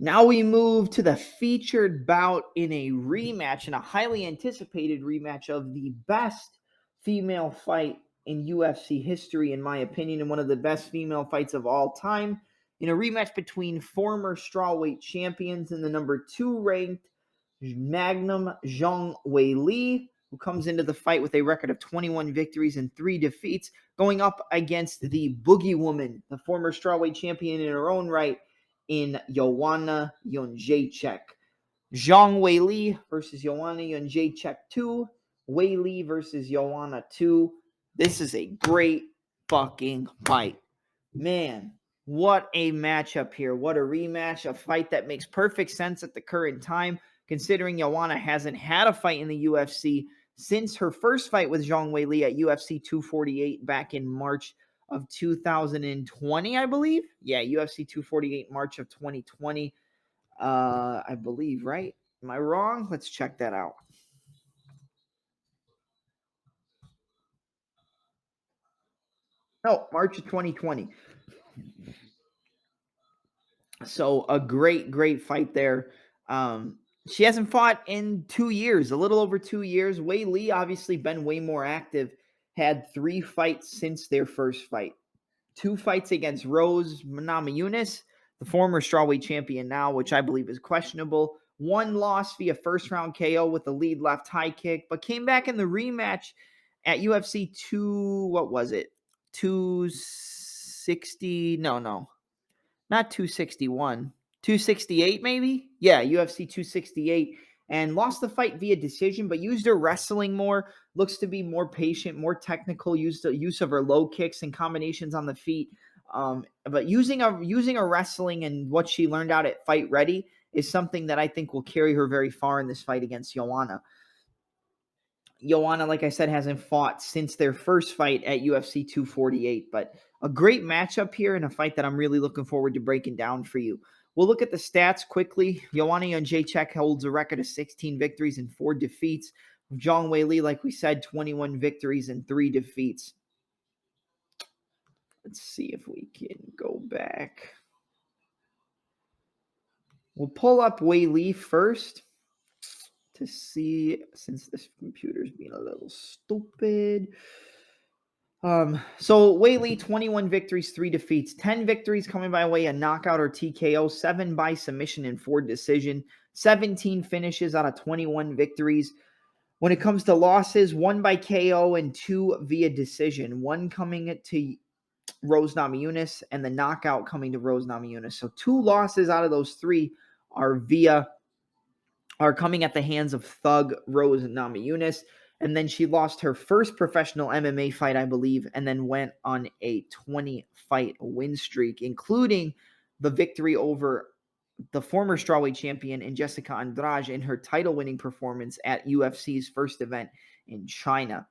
Now we move to the featured bout in a rematch, and a highly anticipated rematch of the best female fight in UFC history, in my opinion, and one of the best female fights of all time, in a rematch between former strawweight champions and the number 2 ranked Magnum Zhang Weili, who comes into the fight with a record of 21 victories and 3 defeats, going up against the Boogie Woman, the former strawweight champion in her own right, in Joanna Jedrzejczyk. Zhang Weili versus Joanna Jedrzejczyk 2. Weili versus Joanna 2. This is a great fucking fight. Man, what a matchup here. What a rematch. A fight that makes perfect sense at the current time, considering Joanna hasn't had a fight in the UFC since her first fight with Zhang Weili at UFC 248 back in March of 2020, I believe. Yeah, UFC 248, March of 2020. I believe, right? Am I wrong? Let's check that out. No, March of 2020. So a great fight there. She hasn't fought in 2 years, a little over 2 years. Weili obviously been way more active, had 3 fights since their first fight. 2 fights against Rose Namajunas, the former strawweight champion now, which I believe is questionable. 1 loss via first round KO with a lead left high kick, but came back in the rematch at UFC 2, what was it? 260, no. Not 261. 268 maybe? Yeah, UFC 268, and lost the fight via decision, but used her wrestling more, looks to be more patient, more technical, used the use of her low kicks and combinations on the feet. But using a wrestling and what she learned out at Fight Ready is something that I think will carry her very far in this fight against Joanna. Joanna, like I said, hasn't fought since their first fight at UFC 248, but a great matchup here and a fight that I'm really looking forward to breaking down for you. We'll look at the stats quickly. Joanna Jedrzejczyk holds a record of 16 victories and 4 defeats. Zhang Weili, like we said, 21 victories and 3 defeats. Let's see if we can go back. We'll pull up Weili first to see, since this computer's being a little stupid. So Weili, 21 victories, 3 defeats, 10 victories coming by way of knockout or TKO, 7 by submission and 4 decision, 17 finishes out of 21 victories. When it comes to losses, 1 by KO and 2 via decision, 1 coming to Rose Namajunas and the knockout coming to Rose Namajunas. So 2 losses out of those 3 are coming at the hands of Thug Rose Namajunas. And then she lost her first professional MMA fight, I believe, and then went on a 20-fight win streak, including the victory over the former strawweight champion in Jessica Andrade in her title-winning performance at UFC's first event in China.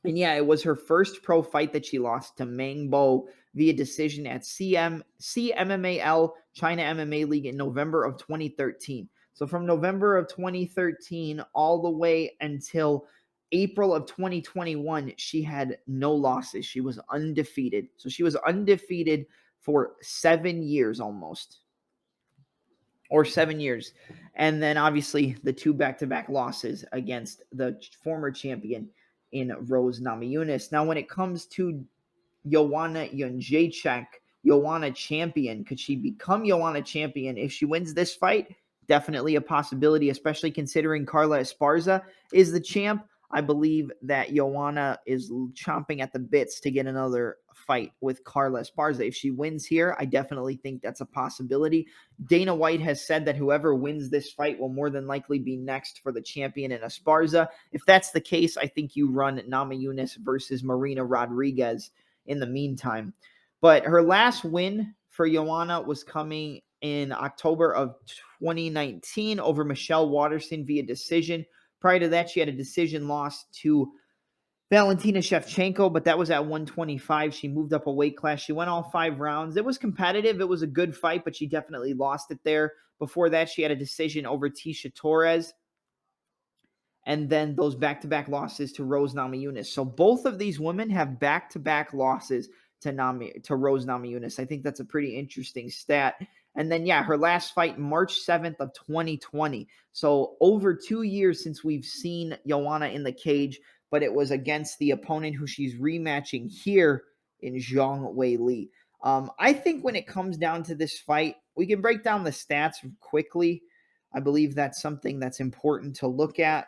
And yeah, it was her first pro fight that she lost to Mang Bo via decision at CMMAL China MMA League in November of 2013. So from November of 2013 all the way until April of 2021, she had no losses. She was undefeated. So she was undefeated for 7 years almost. Or 7 years. And then obviously the 2 back-to-back losses against the former champion in Rose Namajunas. Now when it comes to Joanna Jedrzejczyk, Joanna champion, could she become Joanna champion if she wins this fight? Definitely a possibility, especially considering Carla Esparza is the champ. I believe that Joanna is chomping at the bits to get another fight with Carla Esparza. If she wins here, I definitely think that's a possibility. Dana White has said that whoever wins this fight will more than likely be next for the champion in Esparza. If that's the case, I think you run Namajunas versus Marina Rodriguez in the meantime. But her last win for Joanna was coming in October of 2019 over Michelle Waterson via decision. Prior to that, she had a decision loss to Valentina Shevchenko, but that was at 125. She moved up a weight class. She went all 5 rounds. It was competitive. It was a good fight, but she definitely lost it there. Before that, she had a decision over Tisha Torres. And then those back-to-back losses to Rose Namajunas. So both of these women have back-to-back losses to Rose Namajunas. I think that's a pretty interesting stat. And then, yeah, her last fight, March 7th of 2020. So over 2 years since we've seen Joanna in the cage, but it was against the opponent who she's rematching here in Zhang Weili. I think when it comes down to this fight, we can break down the stats quickly. I believe that's something that's important to look at.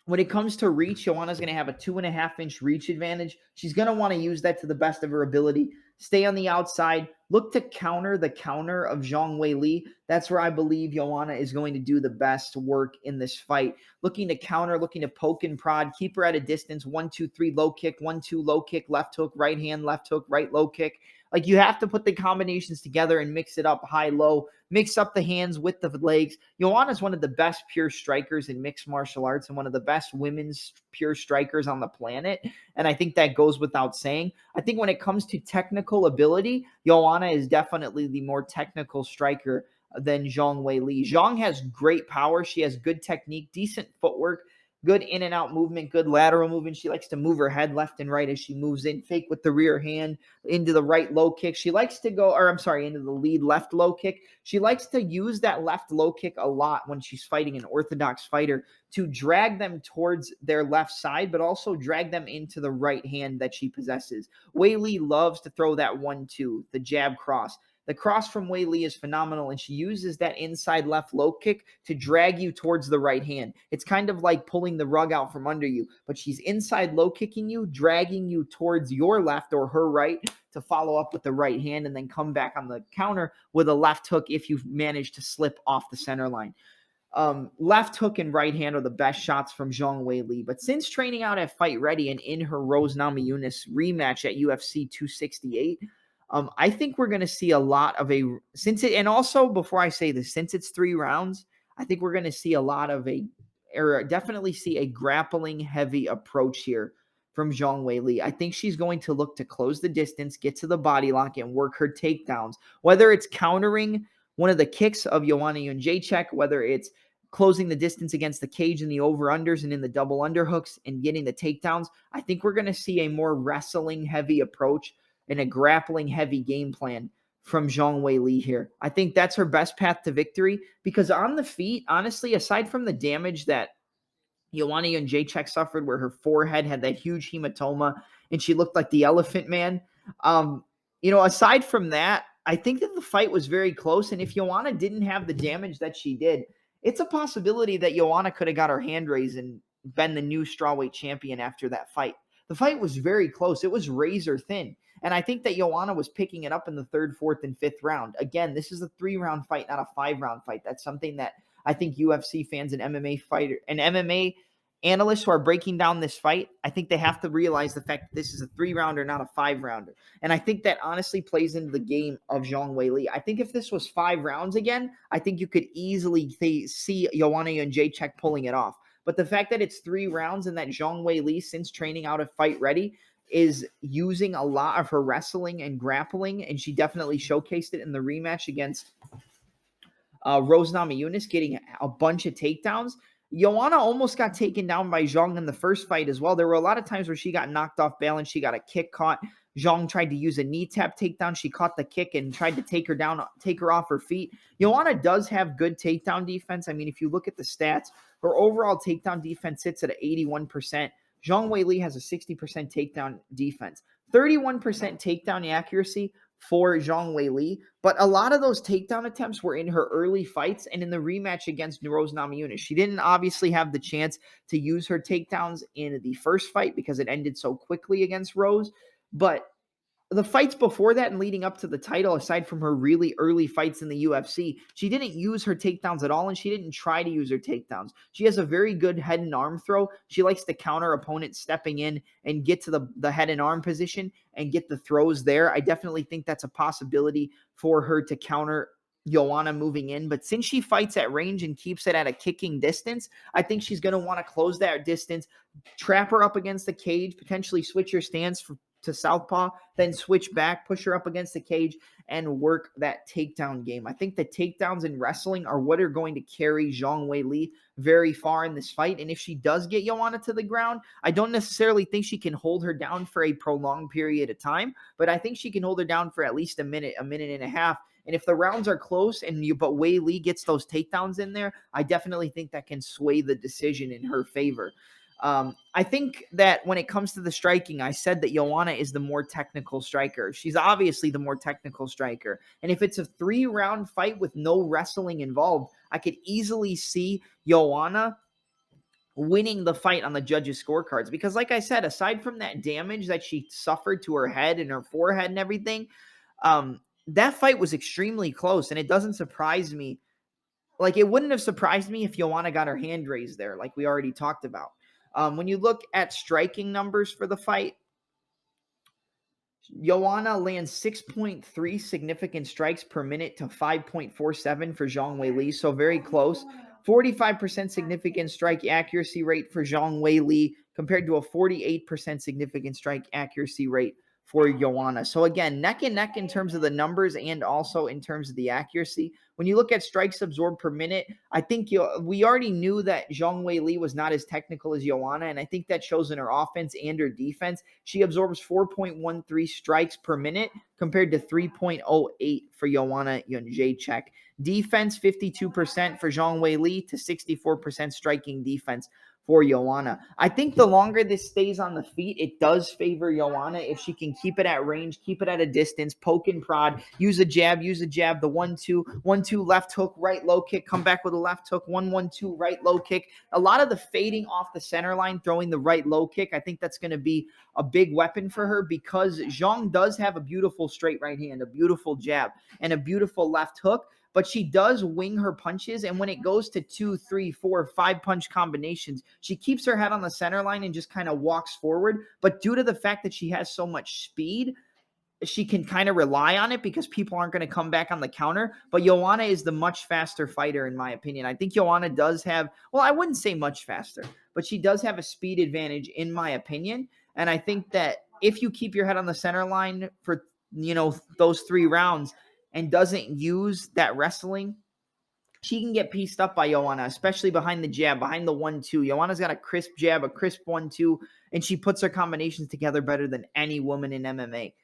When it comes to reach, Joanna's going to have a 2.5-inch reach advantage. She's going to want to use that to the best of her ability. Stay on the outside. Look to counter the counter of Zhang Weili. That's where I believe Joanna is going to do the best work in this fight. Looking to counter, looking to poke and prod, keep her at a distance. 1, 2, 3, low kick, 1, 2, low kick, left hook, right hand, left hook, right low kick. Like, you have to put the combinations together and mix it up high, low, mix up the hands with the legs. Joanna is one of the best pure strikers in mixed martial arts and one of the best women's pure strikers on the planet. And I think that goes without saying. I think when it comes to technical ability, Joanna is definitely the more technical striker than Zhang Weili. Zhang has great power. She has good technique, decent footwork, good in and out movement, good lateral movement. She likes to move her head left and right as she moves in, fake with the rear hand into the right low kick. She likes to go, or I'm sorry, into the lead left low kick. She likes to use that left low kick a lot when she's fighting an orthodox fighter to drag them towards their left side, but also drag them into the right hand that she possesses. Weili loves to throw that 1-2, the jab cross. The cross from Weili is phenomenal, and she uses that inside left low kick to drag you towards the right hand. It's kind of like pulling the rug out from under you, but she's inside low kicking you, dragging you towards your left or her right to follow up with the right hand and then come back on the counter with a left hook if you've managed to slip off the center line. Left hook and right hand are the best shots from Zhang Weili. But since training out at Fight Ready and in her Rose Namajunas rematch at UFC 268, I think we're going to see a lot of and also before I say this, since it's 3 rounds, I think we're going to see a lot of definitely see a grappling heavy approach here from Zhang Weili. I think she's going to look to close the distance, get to the body lock, and work her takedowns, whether it's countering one of the kicks of Joanna Jedrzejczyk, whether it's closing the distance against the cage in the over-unders and in the double underhooks and getting the takedowns. I think we're going to see a more wrestling-heavy approach and a grappling-heavy game plan from Zhang Weili here. I think that's her best path to victory because on the feet, honestly, aside from the damage that Joanna Jedrzejczyk suffered where her forehead had that huge hematoma and she looked like the Elephant Man, aside from that, I think that the fight was very close, and if Joanna didn't have the damage that she did, it's a possibility that Joanna could have got her hand raised and been the new strawweight champion after that fight. The fight was very close. It was razor thin. And I think that Joanna was picking it up in the 3rd, 4th, and 5th round. Again, this is a 3-round fight, not a 5-round fight. That's something that I think UFC fans and MMA analysts who are breaking down this fight, I think they have to realize the fact that this is a 3-rounder, not a 5-rounder. And I think that honestly plays into the game of Zhang Weili. I think if this was 5 rounds again, I think you could easily see Joanna Jedrzejczyk pulling it off. But the fact that it's 3 rounds and that Zhang Weili, since training out at Fight Ready, is using a lot of her wrestling and grappling, and she definitely showcased it in the rematch against Rose Namajunas, getting a bunch of takedowns. Joanna almost got taken down by Zhang in the first fight as well. There were a lot of times where she got knocked off balance. She got a kick caught. Zhang tried to use a knee tap takedown. She caught the kick and tried to take her off her feet. Joanna does have good takedown defense. I mean, if you look at the stats, her overall takedown defense sits at 81%. Zhang Weili has a 60% takedown defense. 31% takedown accuracy for Zhang Weili, but a lot of those takedown attempts were in her early fights and in the rematch against Rose Namajunas. She didn't obviously have the chance to use her takedowns in the first fight because it ended so quickly against Rose, but the fights before that and leading up to the title, aside from her really early fights in the UFC, she didn't use her takedowns at all, and she didn't try to use her takedowns. She has a very good head and arm throw. She likes to counter opponents stepping in and get to the head and arm position and get the throws there. I definitely think that's a possibility for her to counter Joanna moving in. But since she fights at range and keeps it at a kicking distance, I think she's going to want to close that distance, trap her up against the cage, potentially switch her stance to southpaw, then switch back, push her up against the cage, and work that takedown game. I think the takedowns in wrestling are what are going to carry Zhang Weili very far in this fight. And if she does get Joanna to the ground, I don't necessarily think she can hold her down for a prolonged period of time, but I think she can hold her down for at least a minute and a half, And if the rounds are close but Weili gets those takedowns in there, I definitely think that can sway the decision in her favor. I think that when it comes to the striking, I said that Joanna is the more technical striker. She's obviously the more technical striker. And if it's a 3-round fight with no wrestling involved, I could easily see Joanna winning the fight on the judges' scorecards. Because like I said, aside from that damage that she suffered to her head and her forehead and everything, that fight was extremely close. And it doesn't surprise me. Like, it wouldn't have surprised me if Joanna got her hand raised there, like we already talked about. When you look at striking numbers for the fight, Joanna lands 6.3 significant strikes per minute to 5.47 for Zhang Weili, so very close. 45% significant strike accuracy rate for Zhang Weili compared to a 48% significant strike accuracy rate for Joanna. So again, neck and neck in terms of the numbers and also in terms of the accuracy. When you look at strikes absorbed per minute, I think we already knew that Zhang Weili was not as technical as Joanna, and I think that shows in her offense and her defense. She absorbs 4.13 strikes per minute compared to 3.08 for Joanna Jedrzejczyk. Defense, 52% for Zhang Weili to 64% striking defense for Joanna. I think the longer this stays on the feet, it does favor Joanna if she can keep it at range, keep it at a distance, poke and prod, use a jab, the 1-2, 1-2 left hook, right low kick, come back with a left hook, 1-1-2 right low kick. A lot of the fading off the center line, throwing the right low kick, I think that's going to be a big weapon for her because Zhang does have a beautiful straight right hand, a beautiful jab, and a beautiful left hook. But she does wing her punches, and when it goes to 2, 3, 4, 5 punch combinations, she keeps her head on the center line and just kind of walks forward. But due to the fact that she has so much speed, she can kind of rely on it because people aren't going to come back on the counter. But Joanna is the much faster fighter, in my opinion. I think Joanna does have, well, I wouldn't say much faster, but she does have a speed advantage, in my opinion. And I think that if you keep your head on the center line for, those 3 rounds, and doesn't use that wrestling, she can get pieced up by Joanna, especially behind the jab, behind the 1-2. Joanna's got a crisp jab, a crisp 1-2, and she puts her combinations together better than any woman in MMA.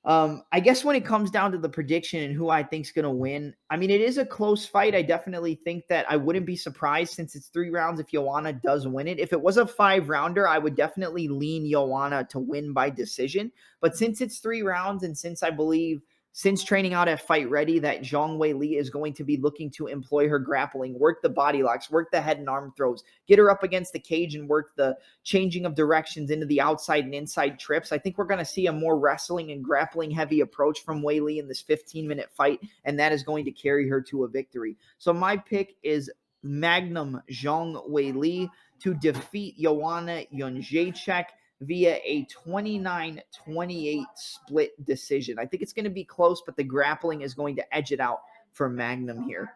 I guess when it comes down to the prediction and who I think is going to win, I mean, it is a close fight. I definitely think that I wouldn't be surprised since it's 3 rounds if Joanna does win it. If it was a 5-rounder, I would definitely lean Joanna to win by decision. But since it's 3 rounds and since I believe since training out at Fight Ready that Zhang Weili is going to be looking to employ her grappling, work the body locks, work the head and arm throws, get her up against the cage and work the changing of directions into the outside and inside trips. I think we're going to see a more wrestling and grappling heavy approach from Weili in this 15-minute fight, and that is going to carry her to a victory. So my pick is Magnum Zhang Weili to defeat Joanna Jedrzejczyk via a 29-28 split decision. I think it's going to be close, but the grappling is going to edge it out for Magnum here.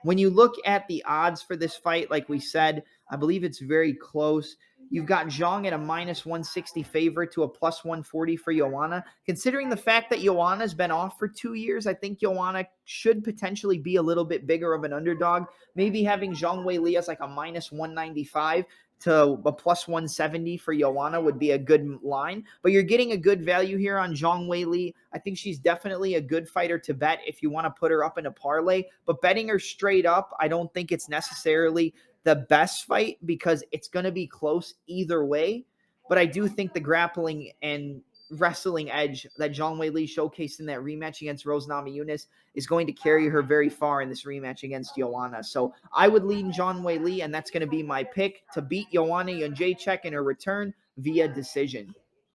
When you look at the odds for this fight, like we said, I believe it's very close. You've got Zhang at a -160 favorite to a +140 for Joanna. Considering the fact that Joanna's been off for 2 years, I think Joanna should potentially be a little bit bigger of an underdog. Maybe having Zhang Weili as like a -195 to a +170 for Joanna would be a good line. But you're getting a good value here on Zhang Weili. I think she's definitely a good fighter to bet if you want to put her up in a parlay. But betting her straight up, I don't think it's necessarily the best fight because it's going to be close either way. But I do think the grappling and wrestling edge that Zhang Weili showcased in that rematch against Rose Namajunas is going to carry her very far in this rematch against Joanna. So I would lean Zhang Weili, and that's going to be my pick to beat Joanna Jedrzejczyk in her return via decision.